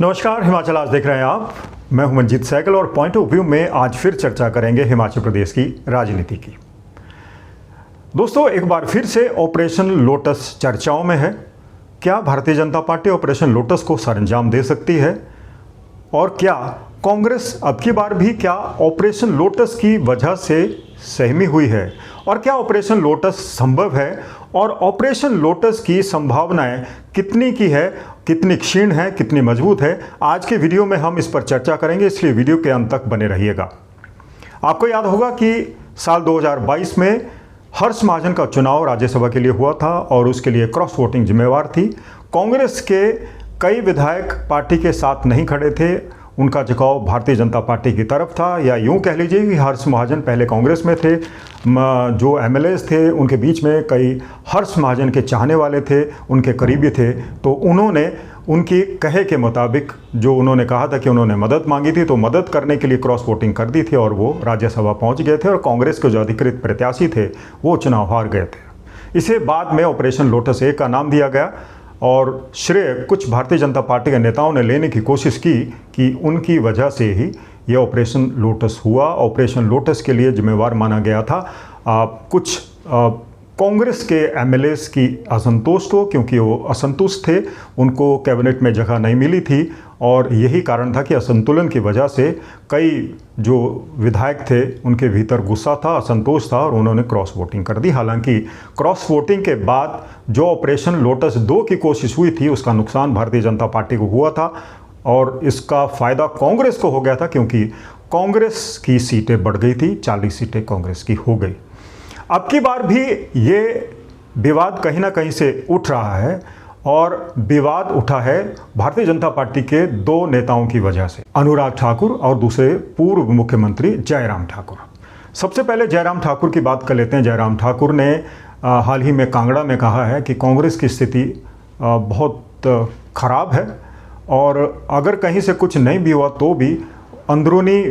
नमस्कार, हिमाचल आज देख रहे हैं आप। मैं हूं मंजीत सहगल और पॉइंट ऑफ व्यू में आज फिर चर्चा करेंगे हिमाचल प्रदेश की राजनीति की। दोस्तों, एक बार फिर से ऑपरेशन लोटस चर्चाओं में है। क्या Bharatiya Janata party operation lotus को सरंजाम दे सकती है? और क्या कांग्रेस अब की बार भी क्या ऑपरेशन लोटस की वजह से सहमी हुई है? और क्या ऑपरेशन लोटस संभव है? और ऑपरेशन लोटस की संभावनाएं कितनी की है, कितनी क्षीण है, कितनी मजबूत है? आज के वीडियो में हम इस पर चर्चा करेंगे, इसलिए वीडियो के अंत तक बने रहिएगा। आपको याद होगा कि साल 2022 में हर्ष महाजन का चुनाव राज्यसभा के लिए हुआ था और उसके लिए क्रॉस वोटिंग जिम्मेवार थी। कांग्रेस के कई विधायक पार्टी के साथ नहीं खड़े थे, उनका झुकाव भारतीय जनता पार्टी की तरफ था, या यूं कह लीजिए कि हर्ष महाजन पहले कांग्रेस में थे। जो एमएलएस थे उनके बीच में कई हर्ष महाजन के चाहने वाले थे, उनके करीबी थे, तो उन्होंने उनकी कहे के मुताबिक जो उन्होंने कहा था कि उन्होंने मदद मांगी थी, तो मदद करने के लिए क्रॉस वोटिंग कर दी थी और वो राज्यसभा पहुंच गए थे और कांग्रेस के जो अधिकृत प्रत्याशी थे वो चुनाव हार गए थे। इसे बाद में ऑपरेशन लोटस 1 का नाम दिया गया और श्रेय कुछ भारतीय जनता पार्टी के नेताओं ने लेने की कोशिश की कि उनकी वजह से ही यह ऑपरेशन लोटस हुआ। ऑपरेशन लोटस के लिए जिम्मेवार माना गया था कुछ कांग्रेस के एमएलएस की असंतोष को, क्योंकि वो असंतुष्ट थे, उनको कैबिनेट में जगह नहीं मिली थी और यही कारण था कि असंतुलन की वजह से कई जो विधायक थे उनके भीतर गुस्सा था, असंतोष था और उन्होंने क्रॉस वोटिंग कर दी। हालांकि क्रॉस वोटिंग के बाद जो ऑपरेशन लोटस 2 की कोशिश हुई थी उसका नुकसान भारतीय जनता पार्टी को हुआ था और इसका फ़ायदा कांग्रेस को हो गया था, क्योंकि कांग्रेस की सीटें बढ़ गई थी, 40 सीटें कांग्रेस की हो गई। अब की बार भी ये विवाद कहीं ना कहीं से उठ रहा है और विवाद उठा है भारतीय जनता पार्टी के 2 नेताओं की वजह से, अनुराग ठाकुर और दूसरे पूर्व मुख्यमंत्री जयराम ठाकुर। सबसे पहले जयराम ठाकुर की बात कर लेते हैं। जयराम ठाकुर ने हाल ही में कांगड़ा में कहा है कि कांग्रेस की स्थिति बहुत ख़राब है और अगर कहीं से कुछ नहीं भी हुआ तो भी अंदरूनी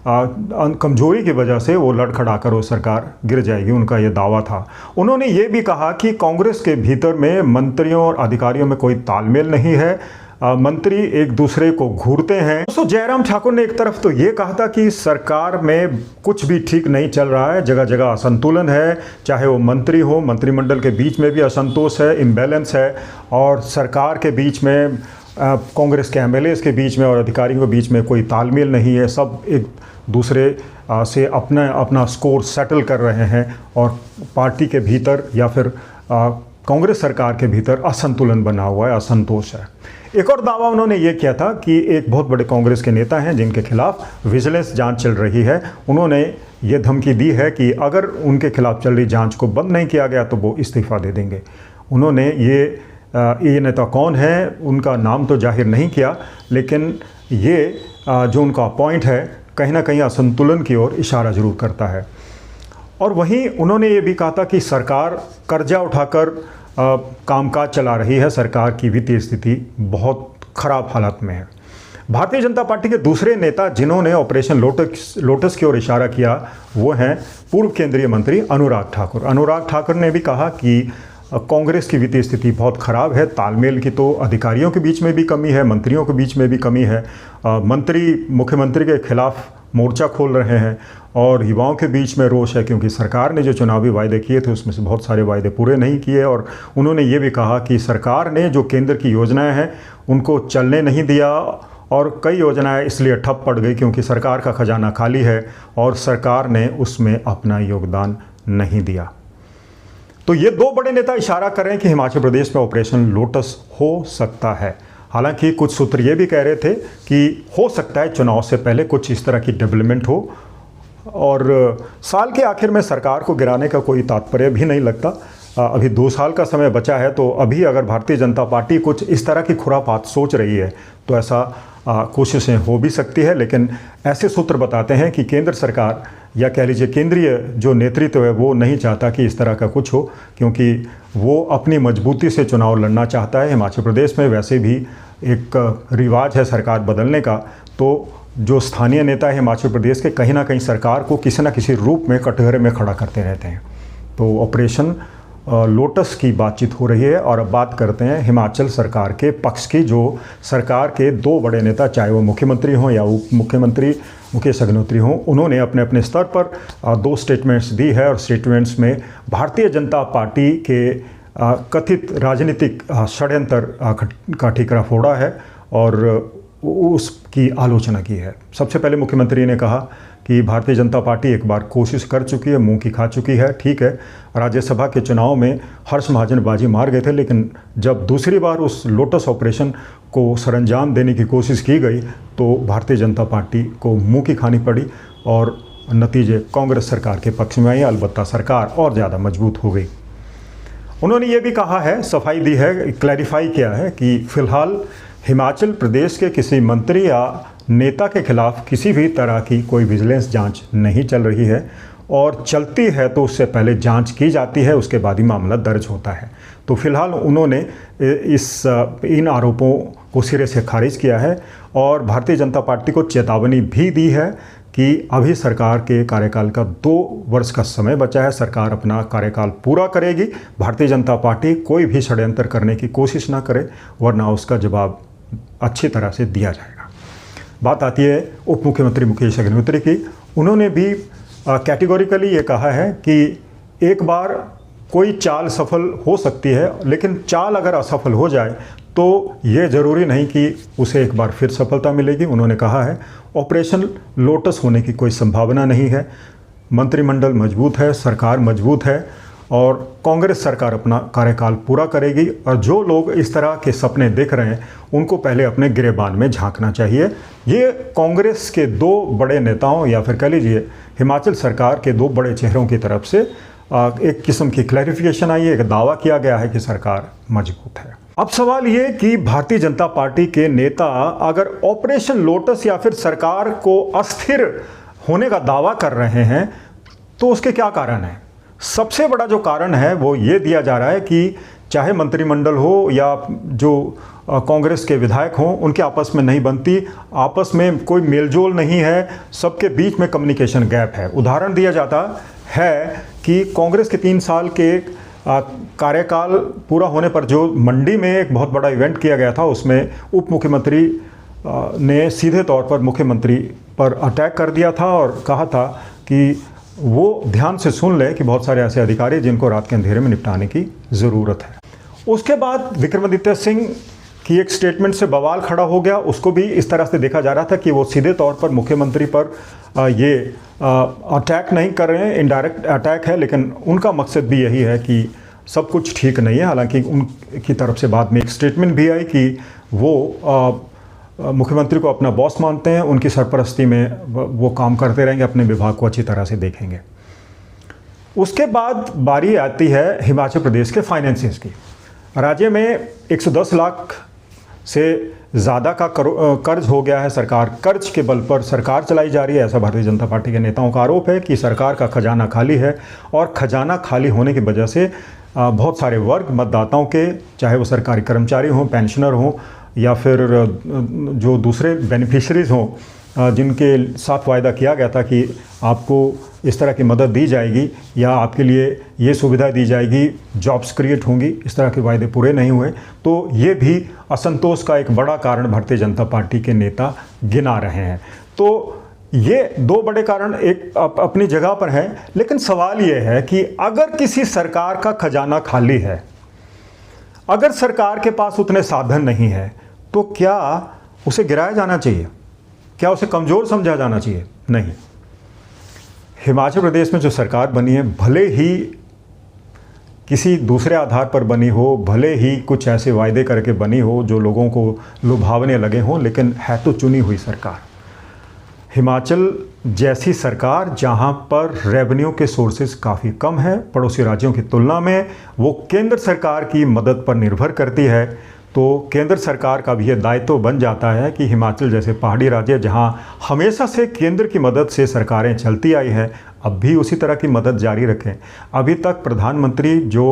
कमजोरी की वजह से वो लड़खड़ाकर वो सरकार गिर जाएगी, उनका ये दावा था। उन्होंने ये भी कहा कि कांग्रेस के भीतर में मंत्रियों और अधिकारियों में कोई तालमेल नहीं है, मंत्री एक दूसरे को घूरते हैं। दोस्तों, जयराम ठाकुर ने एक तरफ तो ये कहा था कि सरकार में कुछ भी ठीक नहीं चल रहा है, जगह जगह असंतुलन है, चाहे वो मंत्री हो, मंत्रिमंडल के बीच में भी असंतोष है, इम्बैलेंस है और सरकार के बीच में कांग्रेस के एमएलएस के बीच में और अधिकारियों के बीच में कोई तालमेल नहीं है, सब एक दूसरे से अपना स्कोर सेटल कर रहे हैं और पार्टी के भीतर या फिर कांग्रेस सरकार के भीतर असंतुलन बना हुआ है, असंतोष है। एक और दावा उन्होंने ये किया था कि एक बहुत बड़े कांग्रेस के नेता हैं जिनके खिलाफ विजिलेंस जांच चल रही है, उन्होंने ये धमकी दी है कि अगर उनके खिलाफ चल रही जांच को बंद नहीं किया गया तो वो इस्तीफा दे देंगे। उन्होंने ये नेता कौन है उनका नाम तो जाहिर नहीं किया, लेकिन ये जो उनका पॉइंट है कहीं ना कहीं असंतुलन की ओर इशारा जरूर करता है। और वहीं उन्होंने ये भी कहा था कि सरकार कर्जा उठाकर कामकाज चला रही है, सरकार की वित्तीय स्थिति बहुत ख़राब हालत में है। भारतीय जनता पार्टी के दूसरे नेता जिन्होंने ऑपरेशन लोटस की ओर इशारा किया वो हैं पूर्व केंद्रीय मंत्री अनुराग ठाकुर। अनुराग ठाकुर ने भी कहा कि कांग्रेस की वित्तीय स्थिति बहुत ख़राब है, तालमेल की तो अधिकारियों के बीच में भी कमी है, मंत्रियों के बीच में भी कमी है, मंत्री मुख्यमंत्री के खिलाफ मोर्चा खोल रहे हैं और युवाओं के बीच में रोष है, क्योंकि सरकार ने जो चुनावी वायदे किए थे उसमें से बहुत सारे वायदे पूरे नहीं किए। और उन्होंने ये भी कहा कि सरकार ने जो केंद्र की योजनाएं हैं उनको चलने नहीं दिया और कई योजनाएं इसलिए ठप पड़ गई क्योंकि सरकार का खजाना खाली है और सरकार ने उसमें अपना योगदान नहीं दिया। तो ये 2 बड़े नेता इशारा कर रहे हैं कि हिमाचल प्रदेश में ऑपरेशन लोटस हो सकता है। हालांकि कुछ सूत्र ये भी कह रहे थे कि हो सकता है चुनाव से पहले कुछ इस तरह की डेवलपमेंट हो और साल के आखिर में सरकार को गिराने का कोई तात्पर्य भी नहीं लगता। अभी 2 साल का समय बचा है, तो अभी अगर भारतीय जनता पार्टी कुछ इस तरह की खुरापात सोच रही है तो ऐसा कोशिशें हो भी सकती है। लेकिन ऐसे सूत्र बताते हैं कि केंद्र सरकार या कह लीजिए केंद्रीय जो नेतृत्व है वो नहीं चाहता कि इस तरह का कुछ हो, क्योंकि वो अपनी मजबूती से चुनाव लड़ना चाहता है। हिमाचल प्रदेश में वैसे भी एक रिवाज है सरकार बदलने का, तो जो स्थानीय नेता है हिमाचल प्रदेश के कहीं ना कहीं सरकार को किसी न किसी रूप में कटघरे में खड़ा करते रहते हैं। तो ऑपरेशन लोटस की बातचीत हो रही है। और अब बात करते हैं हिमाचल सरकार के पक्ष की, जो सरकार के दो बड़े नेता, चाहे वो मुख्यमंत्री हों या उप मुख्यमंत्री मुकेश अग्निहोत्री हों, उन्होंने अपने अपने स्तर पर दो स्टेटमेंट्स दी है। और स्टेटमेंट्स में भारतीय जनता पार्टी के कथित राजनीतिक षड्यंत्र का ठीकरा फोड़ा है और उसकी आलोचना की है। सबसे पहले मुख्यमंत्री ने कहा कि भारतीय जनता पार्टी एक बार कोशिश कर चुकी है, मुंह की खा चुकी है। ठीक है, राज्यसभा के चुनाव में हर्ष महाजन बाजी मार गए थे, लेकिन जब दूसरी बार उस लोटस ऑपरेशन को सरंजाम देने की कोशिश की गई तो भारतीय जनता पार्टी को मुंह की खानी पड़ी और नतीजे कांग्रेस सरकार के पक्ष में आए। अलबत्ता सरकार और ज़्यादा मजबूत हो गई। उन्होंने ये भी कहा है, सफाई दी है, क्लैरिफाई किया है कि फ़िलहाल हिमाचल प्रदेश के किसी मंत्री या नेता के खिलाफ किसी भी तरह की कोई विजिलेंस जांच नहीं चल रही है, और चलती है तो उससे पहले जांच की जाती है, उसके बाद ही मामला दर्ज होता है। तो फिलहाल उन्होंने इन आरोपों को सिरे से खारिज किया है और भारतीय जनता पार्टी को चेतावनी भी दी है कि अभी सरकार के कार्यकाल का 2 वर्ष का समय बचा है, सरकार अपना कार्यकाल पूरा करेगी। भारतीय जनता पार्टी कोई भी षड्यंत्र करने की कोशिश ना करे, वरना उसका जवाब अच्छी तरह से दिया जाएगा। बात आती है उप मुख्यमंत्री मुकेश अग्निहोत्री की। उन्होंने भी कैटेगोरिकली ये कहा है कि एक बार कोई चाल सफल हो सकती है, लेकिन चाल अगर असफल हो जाए तो ये ज़रूरी नहीं कि उसे एक बार फिर सफलता मिलेगी। उन्होंने कहा है ऑपरेशन लोटस होने की कोई संभावना नहीं है, मंत्रिमंडल मजबूत है, सरकार मजबूत है और कांग्रेस सरकार अपना कार्यकाल पूरा करेगी। और जो लोग इस तरह के सपने देख रहे हैं उनको पहले अपने गिरेबान में झांकना चाहिए। ये कांग्रेस के 2 बड़े नेताओं या फिर कह लीजिए हिमाचल सरकार के 2 बड़े चेहरों की तरफ से एक किस्म की क्लैरिफिकेशन आई है, एक दावा किया गया है कि सरकार मजबूत है। अब सवाल ये कि भारतीय जनता पार्टी के नेता अगर ऑपरेशन लोटस या फिर सरकार को अस्थिर होने का दावा कर रहे हैं तो उसके क्या कारण हैं? सबसे बड़ा जो कारण है वो ये दिया जा रहा है कि चाहे मंत्रिमंडल हो या जो कांग्रेस के विधायक हों, उनके आपस में नहीं बनती, आपस में कोई मेलजोल नहीं है, सबके बीच में कम्युनिकेशन गैप है। उदाहरण दिया जाता है कि कांग्रेस के 3 साल के कार्यकाल पूरा होने पर जो मंडी में एक बहुत बड़ा इवेंट किया गया था, उसमें उप मुख्यमंत्री ने सीधे तौर पर मुख्यमंत्री पर अटैक कर दिया था और कहा था कि वो ध्यान से सुन ले कि बहुत सारे ऐसे अधिकारी जिनको रात के अंधेरे में निपटाने की ज़रूरत है। उसके बाद विक्रमादित्य सिंह की एक स्टेटमेंट से बवाल खड़ा हो गया। उसको भी इस तरह से देखा जा रहा था कि वो सीधे तौर पर मुख्यमंत्री पर ये अटैक नहीं कर रहे हैं, इनडायरेक्ट अटैक है, लेकिन उनका मकसद भी यही है कि सब कुछ ठीक नहीं है। हालांकि उनकी तरफ से बाद में एक स्टेटमेंट भी आई कि वो मुख्यमंत्री को अपना बॉस मानते हैं, उनकी सरपरस्ती में वो काम करते रहेंगे, अपने विभाग को अच्छी तरह से देखेंगे। उसके बाद बारी आती है हिमाचल प्रदेश के फाइनेंसेस की। राज्य में 110 लाख से ज़्यादा का कर्ज हो गया है। सरकार कर्ज के बल पर सरकार चलाई जा रही है, ऐसा भारतीय जनता पार्टी के नेताओं का आरोप है कि सरकार का खजाना खाली है। और खजाना खाली होने की वजह से बहुत सारे वर्ग मतदाताओं के, चाहे वो सरकारी कर्मचारी हों, पेंशनर हों या फिर जो दूसरे बेनिफिशरीज़ हों, जिनके साथ वायदा किया गया था कि आपको इस तरह की मदद दी जाएगी या आपके लिए ये सुविधा दी जाएगी, जॉब्स क्रिएट होंगी, इस तरह के वायदे पूरे नहीं हुए। तो ये भी असंतोष का एक बड़ा कारण भारतीय जनता पार्टी के नेता गिना रहे हैं। तो ये 2 बड़े कारण एक अपनी जगह पर हैं, लेकिन सवाल ये है कि अगर किसी सरकार का खजाना खाली है, अगर सरकार के पास उतने साधन नहीं है, तो क्या उसे गिराया जाना चाहिए? क्या उसे कमज़ोर समझा जाना चाहिए? नहीं। हिमाचल प्रदेश में जो सरकार बनी है, भले ही किसी दूसरे आधार पर बनी हो, भले ही कुछ ऐसे वायदे करके बनी हो जो लोगों को लुभावने लगे हों, लेकिन है तो चुनी हुई सरकार। हिमाचल जैसी सरकार जहां पर रेवेन्यू के सोर्सेज काफ़ी कम है पड़ोसी राज्यों की तुलना में, वो केंद्र सरकार की मदद पर निर्भर करती है। तो केंद्र सरकार का भी ये दायित्व बन जाता है कि हिमाचल जैसे पहाड़ी राज्य जहां हमेशा से केंद्र की मदद से सरकारें चलती आई हैं, अब भी उसी तरह की मदद जारी रखें। अभी तक प्रधानमंत्री जो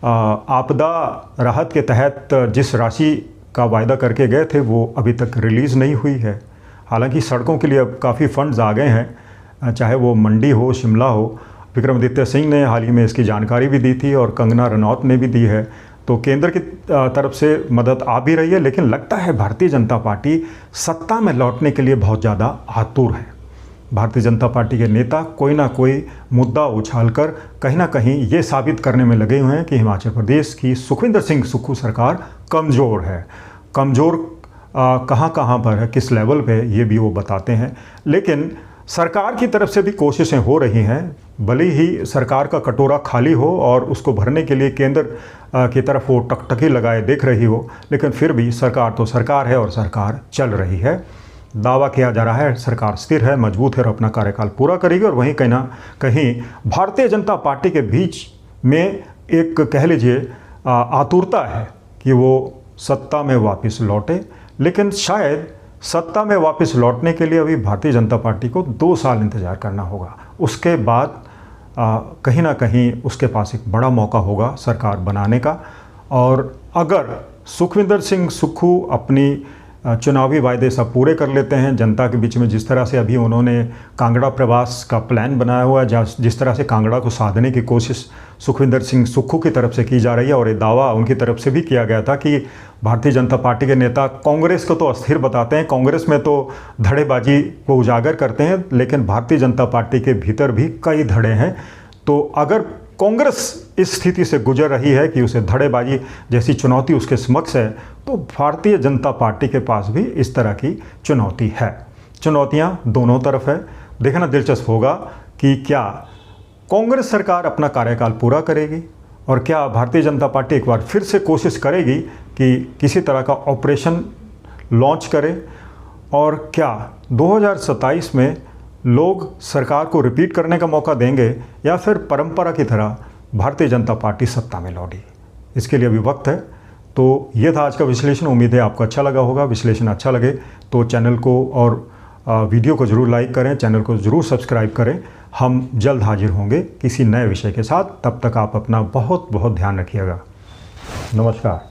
आपदा राहत के तहत जिस राशि का वायदा करके गए थे वो अभी तक रिलीज़ नहीं हुई है। हालांकि सड़कों के लिए अब काफ़ी फंड्स आ गए हैं, चाहे वो मंडी हो, शिमला हो, विक्रमादित्य सिंह ने हाल ही में इसकी जानकारी भी दी थी और कंगना रनौत ने भी दी है। तो केंद्र की तरफ से मदद आ भी रही है, लेकिन लगता है भारतीय जनता पार्टी सत्ता में लौटने के लिए बहुत ज़्यादा आतुर है। भारतीय जनता पार्टी के नेता कोई ना कोई मुद्दा उछालकर कहीं ना कहीं ये साबित करने में लगे हुए हैं कि हिमाचल प्रदेश की सुखविंदर सिंह सुक्खू सरकार कमज़ोर है। कमज़ोर कहाँ कहाँ पर है, किस लेवल पे, ये भी वो बताते हैं। लेकिन सरकार की तरफ से भी कोशिशें हो रही हैं, भले ही सरकार का कटोरा खाली हो और उसको भरने के लिए केंद्र की तरफ वो टकटकी लगाए देख रही हो, लेकिन फिर भी सरकार तो सरकार है और सरकार चल रही है। दावा किया जा रहा है सरकार स्थिर है, मजबूत है और अपना कार्यकाल पूरा करेगी। और वहीं कहीं ना कहीं भारतीय जनता पार्टी के बीच में एक कह लीजिए आतुरता है कि वो सत्ता में वापस लौटे, लेकिन शायद सत्ता में वापस लौटने के लिए अभी भारतीय जनता पार्टी को 2 साल इंतज़ार करना होगा। उसके बाद कहीं ना कहीं उसके पास एक बड़ा मौका होगा सरकार बनाने का। और अगर सुखविंदर सिंह सुक्खू अपनी चुनावी वायदे सब पूरे कर लेते हैं, जनता के बीच में जिस तरह से अभी उन्होंने कांगड़ा प्रवास का प्लान बनाया हुआ है, जिस तरह से कांगड़ा को साधने की कोशिश सुखविंदर सिंह सुक्खू की तरफ से की जा रही है, और ये दावा उनकी तरफ से भी किया गया था कि भारतीय जनता पार्टी के नेता कांग्रेस को तो अस्थिर बताते हैं, कांग्रेस में तो धड़ेबाजी को उजागर करते हैं, लेकिन भारतीय जनता पार्टी के भीतर भी कई धड़े हैं। तो अगर कांग्रेस इस स्थिति से गुजर रही है कि उसे धड़ेबाजी जैसी चुनौती उसके समक्ष है, तो भारतीय जनता पार्टी के पास भी इस तरह की चुनौती है। चुनौतियां दोनों तरफ है। देखना दिलचस्प होगा कि क्या कांग्रेस सरकार अपना कार्यकाल पूरा करेगी और क्या भारतीय जनता पार्टी एक बार फिर से कोशिश करेगी कि किसी तरह का ऑपरेशन लॉन्च करे, और क्या 2027 में लोग सरकार को रिपीट करने का मौका देंगे या फिर परंपरा की तरह भारतीय जनता पार्टी सत्ता में लौटेगी। इसके लिए अभी वक्त है। तो ये था आज का विश्लेषण। उम्मीद है आपको अच्छा लगा होगा। विश्लेषण अच्छा लगे तो चैनल को और वीडियो को ज़रूर लाइक करें, चैनल को ज़रूर सब्सक्राइब करें। हम जल्द हाजिर होंगे किसी नए विषय के साथ। तब तक आप अपना बहुत बहुत ध्यान रखिएगा। नमस्कार।